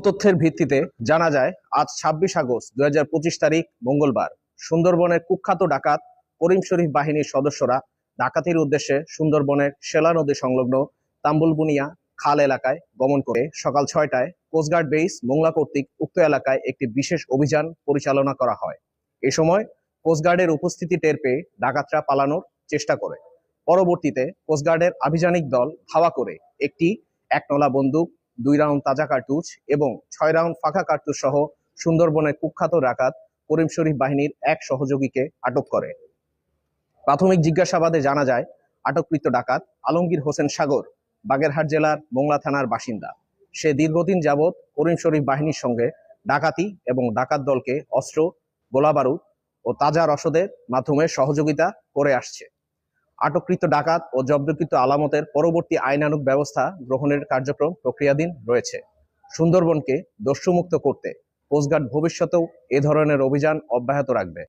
তথ্যের ভিত্তিতে জানা যায় আজ 26 আগস্ট 2025 তারিখ মঙ্গলবার সুন্দরবনের কুখ্যাত ডাকাত করিম শরীফ বাহিনীর সদস্যরা ডাকাতির উদ্দেশ্যে সুন্দরবনের সেলা নদী সংলগ্ন তাম্বুলবুনিয়া খাল এলাকায় গমন করে সকাল 6টায় কোস্টগার্ড বেস মোংলা কর্তৃক উক্ত এলাকায় একটি বিশেষ অভিযান পরিচালনা করা হয়। এ সময় কোস্টগার্ডের উপস্থিতি টের পেয়ে ডাকাতরা পালানোর চেষ্টা করে। পরবর্তীতে কোস্টগার্ডের আভিযানিক দল ধাওয়া করে একটি 1 নলা বন্দুক, 2 রাউন্ড তাজা কার্তুজ এবং 6 রাউন্ড ফাঁকা কার্তুজ সহ সুন্দরবনের কুখ্যাত ডাকাত করিম শরীফ বাহিনীর এক সহযোগীকে আটক করে। প্রাথমিক জিজ্ঞাসাবাদে জানা যায় আটককৃত ডাকাত আলমগীর হোসেন সাগর বাগেরহাট জেলার মোংলা থানার বাসিন্দা। সে দীর্ঘদিন যাবৎ করিম শরীফ বাহিনীর সঙ্গে ডাকাতি এবং ডাকাত দলকে অস্ত্র, গোলাবারুদ ও তাজা রসদের মাধ্যমে সহযোগিতা করে আসছে। আটককৃত ডাকাত ও জব্দকৃত আলামতের পরবর্তী আইনানুগ ব্যবস্থা গ্রহণের কার্যক্রম প্রক্রিয়াধীন রয়েছে। সুন্দরবনকে দস্যুমুক্ত করতে কোস্টগার্ড ভবিষ্যতেও এ ধরনের অভিযান অব্যাহত রাখবে।